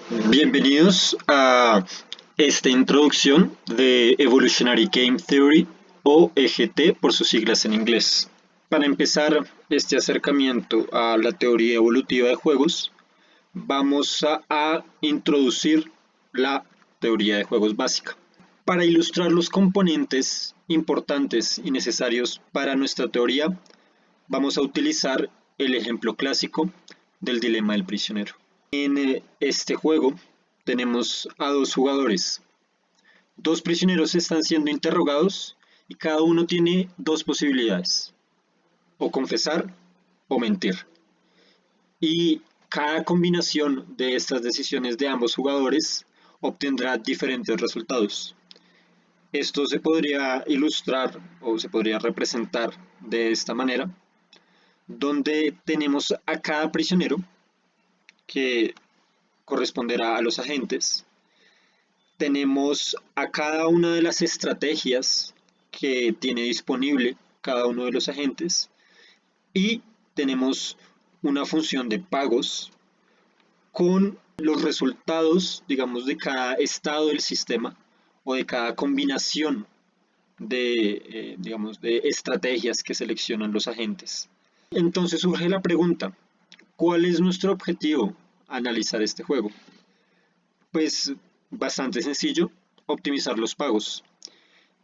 Bienvenidos a esta introducción de Evolutionary Game Theory o EGT por sus siglas en inglés. Para empezar este acercamiento a la teoría evolutiva de juegos, vamos a introducir la teoría de juegos básica. Para ilustrar los componentes importantes y necesarios para nuestra teoría, vamos a utilizar el ejemplo clásico del dilema del prisionero. En este juego tenemos a dos jugadores. Dos prisioneros están siendo interrogados y cada uno tiene dos posibilidades, o confesar o mentir. Y cada combinación de estas decisiones de ambos jugadores obtendrá diferentes resultados. Esto se podría ilustrar o se podría representar de esta manera, donde tenemos a cada prisionero que corresponderá a los agentes. Tenemos a cada una de las estrategias que tiene disponible cada uno de los agentes y tenemos una función de pagos con los resultados, digamos, de cada estado del sistema o de cada combinación digamos, de estrategias que seleccionan los agentes. Entonces surge la pregunta, ¿cuál es nuestro objetivo analizar este juego? Pues bastante sencillo, optimizar los pagos.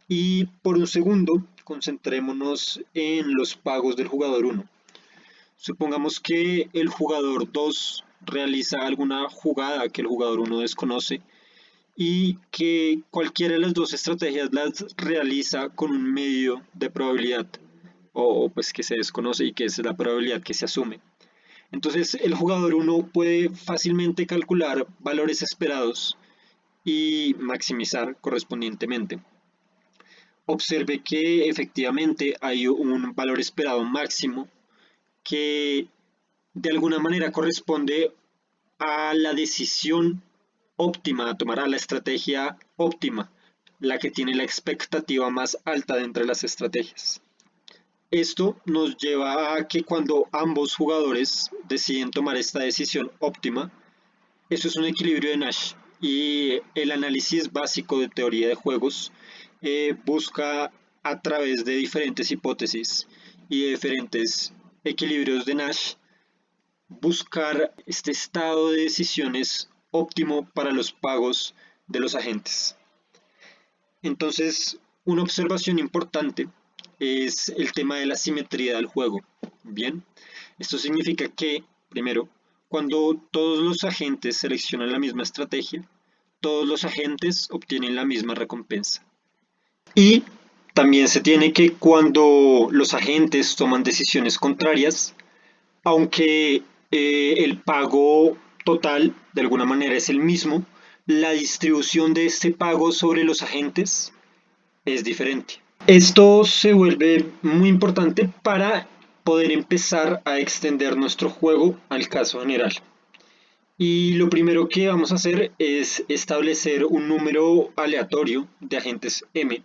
Y por un segundo, concentrémonos en los pagos del jugador 1. Supongamos que el jugador 2 realiza alguna jugada que el jugador 1 desconoce y que cualquiera de las dos estrategias las realiza con un medio de probabilidad o pues que se desconoce y que es la probabilidad que se asume. Entonces el jugador 1 puede fácilmente calcular valores esperados y maximizar correspondientemente. Observe que efectivamente hay un valor esperado máximo que de alguna manera corresponde a la decisión óptima a tomar, a la estrategia óptima, la que tiene la expectativa más alta de entre las estrategias. Esto nos lleva a que cuando ambos jugadores deciden tomar esta decisión óptima, eso es un equilibrio de Nash y el análisis básico de teoría de juegos busca a través de diferentes hipótesis y de diferentes equilibrios de Nash buscar este estado de decisiones óptimo para los pagos de los agentes. Entonces, una observación importante es el tema de la simetría del juego. Bien, esto significa que, primero, cuando todos los agentes seleccionan la misma estrategia, todos los agentes obtienen la misma recompensa. Y también se tiene que cuando los agentes toman decisiones contrarias, aunque el pago total de alguna manera es el mismo, la distribución de este pago sobre los agentes es diferente. Esto se vuelve muy importante para poder empezar a extender nuestro juego al caso general. Y lo primero que vamos a hacer es establecer un número aleatorio de agentes M,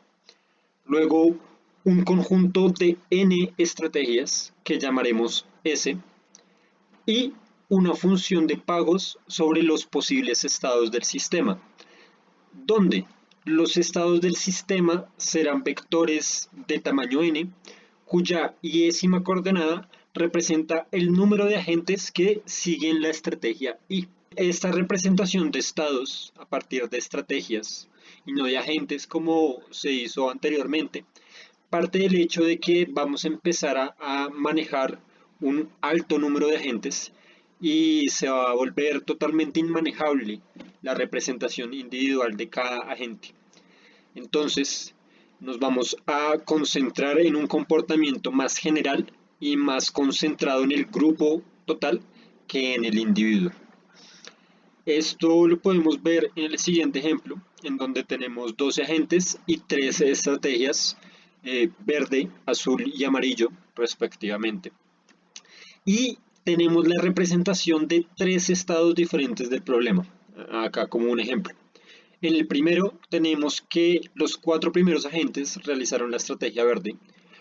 luego un conjunto de N estrategias que llamaremos S y una función de pagos sobre los posibles estados del sistema, donde los estados del sistema serán vectores de tamaño n, cuya iésima coordenada representa el número de agentes que siguen la estrategia I. Esta representación de estados a partir de estrategias y no de agentes como se hizo anteriormente, parte del hecho de que vamos a empezar a manejar un alto número de agentes y se va a volver totalmente inmanejable la representación individual de cada agente. Entonces, nos vamos a concentrar en un comportamiento más general y más concentrado en el grupo total que en el individuo. Esto lo podemos ver en el siguiente ejemplo, en donde tenemos 12 agentes y 13 estrategias, verde, azul y amarillo respectivamente. Y tenemos la representación de tres estados diferentes del problema, acá como un ejemplo. En el primero tenemos que los 4 primeros agentes realizaron la estrategia verde,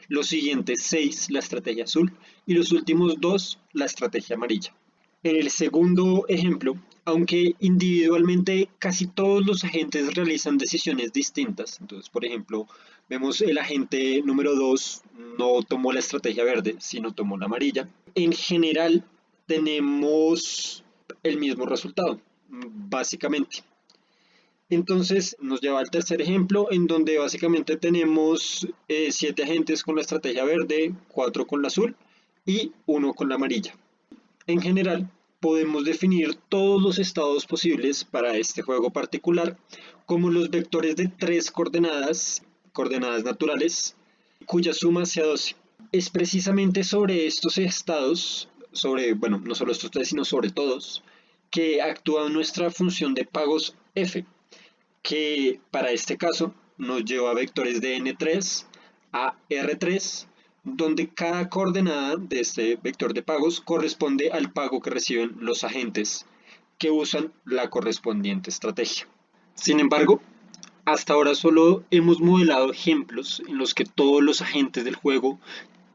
los siguientes 6 la estrategia azul y los últimos 2 la estrategia amarilla. En el segundo ejemplo Aunque individualmente casi todos los agentes realizan decisiones distintas. Entonces, por ejemplo, vemos el agente número 2 no tomó la estrategia verde, sino tomó la amarilla. En general, tenemos el mismo resultado, básicamente. Entonces nos lleva al tercer ejemplo, en donde básicamente tenemos 7 agentes con la estrategia verde, 4 con la azul y 1 con la amarilla. En general, podemos definir todos los estados posibles para este juego particular como los vectores de 3 coordenadas, coordenadas naturales, cuya suma sea 12. Es precisamente sobre estos estados, bueno, no solo estos 3, sino sobre todos, que actúa nuestra función de pagos f, que para este caso nos lleva a vectores de n3 a r3, donde cada coordenada de este vector de pagos corresponde al pago que reciben los agentes que usan la correspondiente estrategia. Sin embargo, hasta ahora solo hemos modelado ejemplos en los que todos los agentes del juego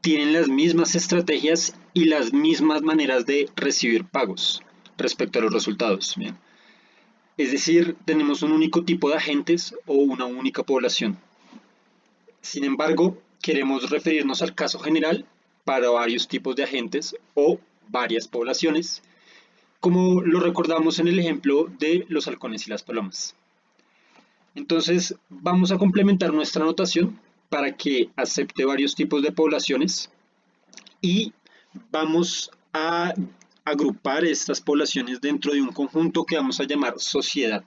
tienen las mismas estrategias y las mismas maneras de recibir pagos respecto a los resultados. Bien. Es decir, tenemos un único tipo de agentes o una única población. Sin embargo, queremos referirnos al caso general para varios tipos de agentes o varias poblaciones, como lo recordamos en el ejemplo de los halcones y las palomas. Entonces, vamos a complementar nuestra notación para que acepte varios tipos de poblaciones y vamos a agrupar estas poblaciones dentro de un conjunto que vamos a llamar sociedad.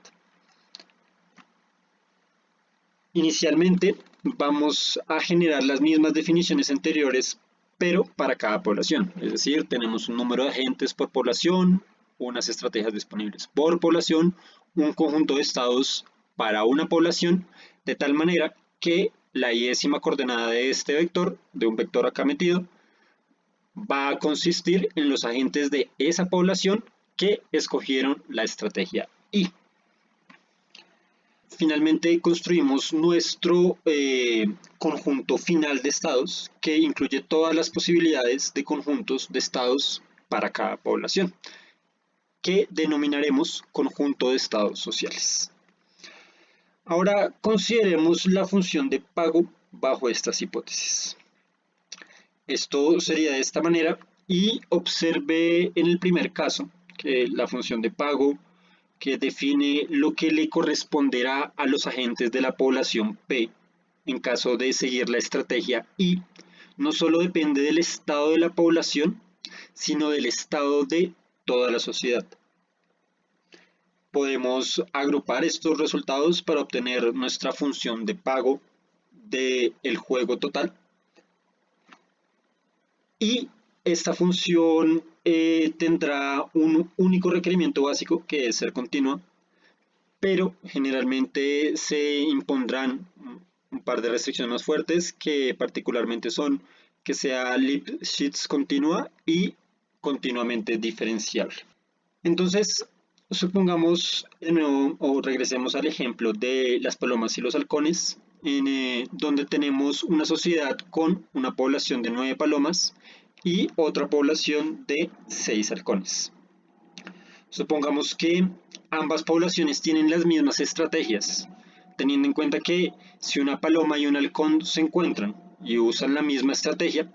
Inicialmente vamos a generar las mismas definiciones anteriores, pero para cada población. Es decir, tenemos un número de agentes por población, unas estrategias disponibles por población, un conjunto de estados para una población, de tal manera que la i-ésima coordenada de este vector, de un vector acá metido, va a consistir en los agentes de esa población que escogieron la estrategia I. Finalmente construimos nuestro conjunto final de estados que incluye todas las posibilidades de conjuntos de estados para cada población, que denominaremos conjunto de estados sociales. Ahora consideremos la función de pago bajo estas hipótesis. Esto sería de esta manera y observe en el primer caso que la función de pago que define lo que le corresponderá a los agentes de la población P en caso de seguir la estrategia I, no solo depende del estado de la población, sino del estado de toda la sociedad. Podemos agrupar estos resultados para obtener nuestra función de pago del juego total. Y esta función tendrá un único requerimiento básico que es ser continua, pero generalmente se impondrán un par de restricciones más fuertes que particularmente son que sea Lipschitz continua y continuamente diferenciable. Entonces, supongamos de nuevo o regresemos al ejemplo de las palomas y los halcones, donde tenemos una sociedad con una población de 9 palomas y otra población de 6 halcones. Supongamos que ambas poblaciones tienen las mismas estrategias, teniendo en cuenta que si una paloma y un halcón se encuentran y usan la misma estrategia,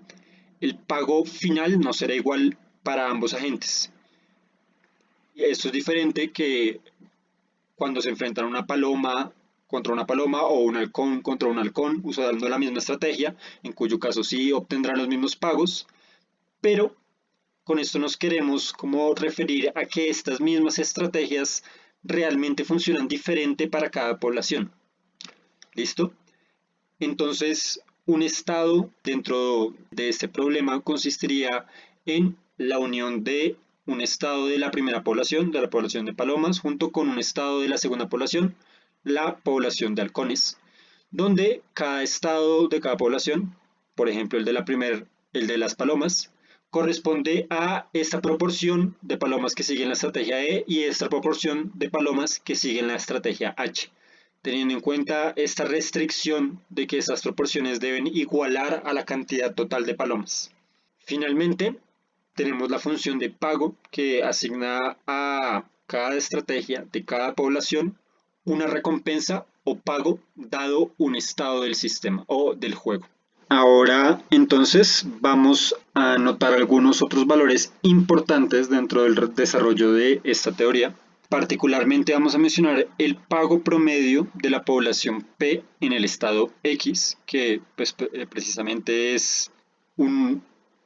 el pago final no será igual para ambos agentes. Y esto es diferente que cuando se enfrentan una paloma contra una paloma o un halcón contra un halcón usando la misma estrategia, en cuyo caso sí obtendrán los mismos pagos, pero con esto nos queremos como referir a que estas mismas estrategias realmente funcionan diferente para cada población. ¿Listo? Entonces, un estado dentro de este problema consistiría en la unión de un estado de la primera población, de la población de palomas, junto con un estado de la segunda población, la población de halcones, donde cada estado de cada población, por ejemplo el de las palomas, corresponde a esta proporción de palomas que siguen la estrategia E y esta proporción de palomas que siguen la estrategia H, teniendo en cuenta esta restricción de que estas proporciones deben igualar a la cantidad total de palomas. Finalmente, tenemos la función de pago que asigna a cada estrategia de cada población una recompensa o pago dado un estado del sistema o del juego. Ahora entonces vamos a anotar algunos otros valores importantes dentro del desarrollo de esta teoría. Particularmente vamos a mencionar el pago promedio de la población P en el estado X, que pues, precisamente es un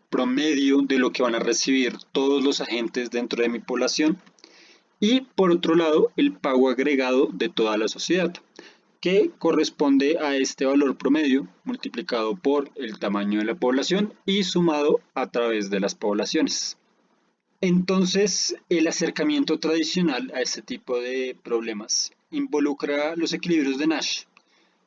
promedio de lo que van a recibir todos los agentes dentro de mi población. Y por otro lado, el pago agregado de toda la sociedad, que corresponde a este valor promedio multiplicado por el tamaño de la población y sumado a través de las poblaciones. Entonces, el acercamiento tradicional a este tipo de problemas involucra los equilibrios de Nash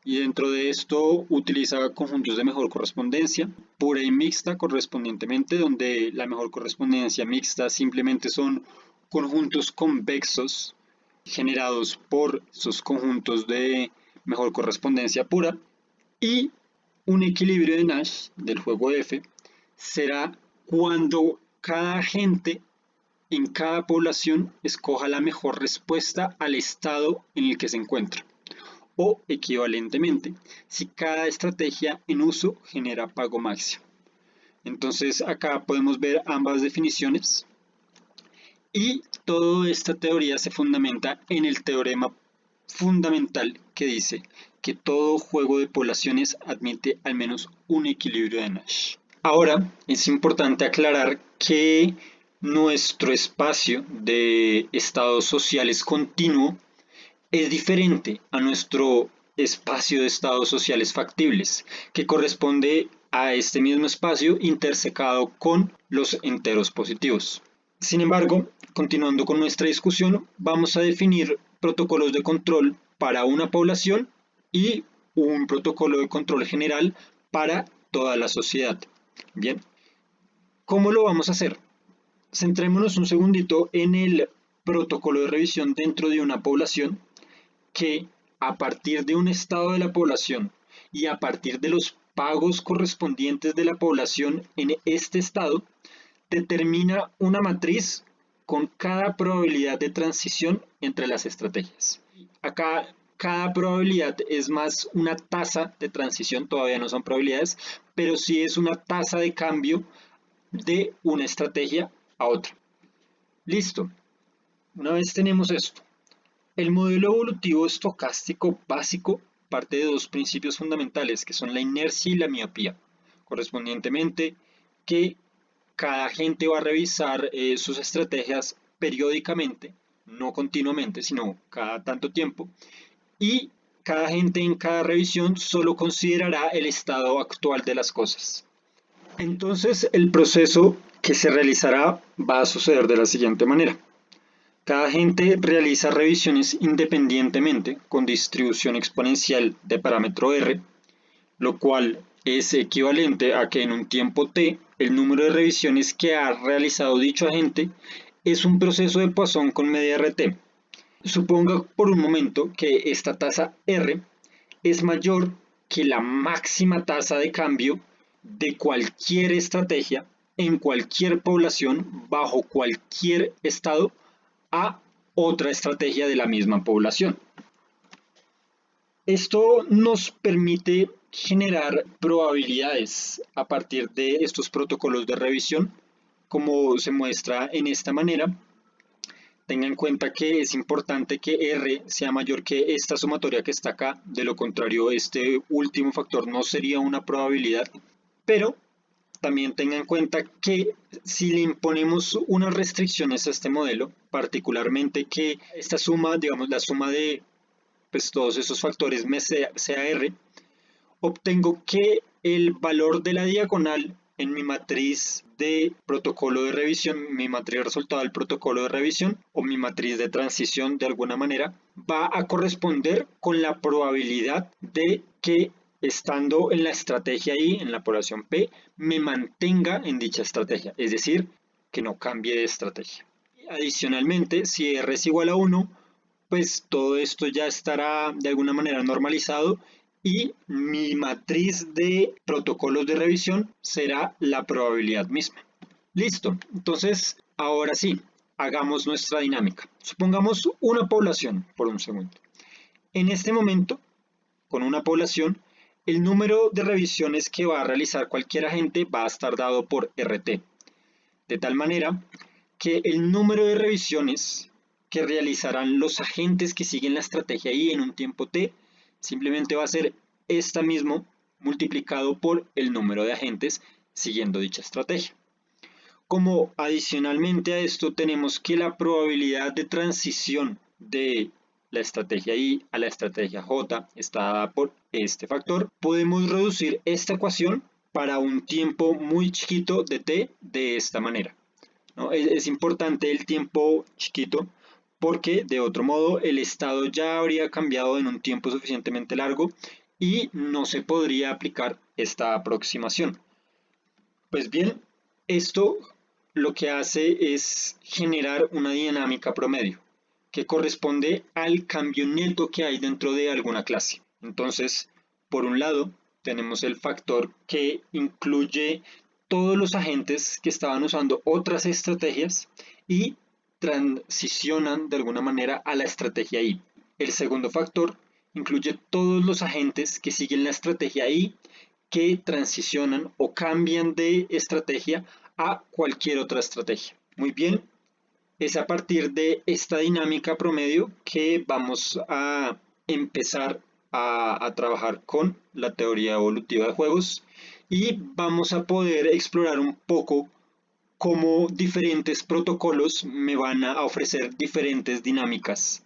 y dentro de esto utiliza conjuntos de mejor correspondencia, pura y mixta correspondientemente, donde la mejor correspondencia mixta simplemente son conjuntos convexos generados por sus conjuntos de mejor correspondencia pura, y un equilibrio de Nash del juego F será cuando cada agente en cada población escoja la mejor respuesta al estado en el que se encuentra, o equivalentemente, si cada estrategia en uso genera pago máximo. Entonces acá podemos ver ambas definiciones y toda esta teoría se fundamenta en el teorema fundamental que dice que todo juego de poblaciones admite al menos un equilibrio de Nash. Ahora es importante aclarar que nuestro espacio de estados sociales continuo es diferente a nuestro espacio de estados sociales factibles, que corresponde a este mismo espacio intersecado con los enteros positivos. Sin embargo, continuando con nuestra discusión, vamos a definir protocolos de control para una población y un protocolo de control general para toda la sociedad. Bien, ¿cómo lo vamos a hacer? Centrémonos un segundito en el protocolo de revisión dentro de una población que a partir de un estado de la población y a partir de los pagos correspondientes de la población en este estado, determina una matriz con cada probabilidad de transición entre las estrategias. Acá cada probabilidad es más una tasa de transición, todavía no son probabilidades, pero sí es una tasa de cambio de una estrategia a otra. Listo. Una vez tenemos esto, el modelo evolutivo estocástico básico parte de dos principios fundamentales que son la inercia y la miopía, correspondientemente que cada agente va a revisar sus estrategias periódicamente, no continuamente, sino cada tanto tiempo, y cada agente en cada revisión solo considerará el estado actual de las cosas. Entonces, el proceso que se realizará va a suceder de la siguiente manera. Cada agente realiza revisiones independientemente con distribución exponencial de parámetro R, lo cual es equivalente a que en un tiempo t el número de revisiones que ha realizado dicho agente es un proceso de Poisson con media Rt. Suponga por un momento que esta tasa R es mayor que la máxima tasa de cambio de cualquier estrategia en cualquier población bajo cualquier estado a otra estrategia de la misma población. Esto nos permite generar probabilidades a partir de estos protocolos de revisión, como se muestra en esta manera. Tenga en cuenta que es importante que R sea mayor que esta sumatoria que está acá, de lo contrario este último factor no sería una probabilidad, pero también tenga en cuenta que si le imponemos unas restricciones a este modelo, particularmente que esta suma, digamos la suma de pues, todos esos factores sea R, obtengo que el valor de la diagonal en mi matriz de protocolo de revisión, mi matriz de resultado del protocolo de revisión o mi matriz de transición de alguna manera, va a corresponder con la probabilidad de que estando en la estrategia I, en la población P, me mantenga en dicha estrategia, es decir, que no cambie de estrategia. Adicionalmente, si R es igual a 1, pues todo esto ya estará de alguna manera normalizado y mi matriz de protocolos de revisión será la probabilidad misma. Listo, entonces ahora sí, hagamos nuestra dinámica. Supongamos una población por un segundo. En este momento, con una población, el número de revisiones que va a realizar cualquier agente va a estar dado por RT, de tal manera que el número de revisiones que realizarán los agentes que siguen la estrategia I en un tiempo T simplemente va a ser esta mismo multiplicado por el número de agentes siguiendo dicha estrategia. Como adicionalmente a esto tenemos que la probabilidad de transición de la estrategia I a la estrategia J está dada por este factor, podemos reducir esta ecuación para un tiempo muy chiquito de T de esta manera, ¿no? Es importante el tiempo chiquito porque de otro modo el estado ya habría cambiado en un tiempo suficientemente largo y no se podría aplicar esta aproximación. Pues bien, esto lo que hace es generar una dinámica promedio que corresponde al cambio neto que hay dentro de alguna clase. Entonces, por un lado, tenemos el factor que incluye todos los agentes que estaban usando otras estrategias y transicionan de alguna manera a la estrategia I. El segundo factor incluye todos los agentes que siguen la estrategia I que transicionan o cambian de estrategia a cualquier otra estrategia. Muy bien, es a partir de esta dinámica promedio que vamos a empezar a trabajar con la teoría evolutiva de juegos y vamos a poder explorar un poco cómo diferentes protocolos me van a ofrecer diferentes dinámicas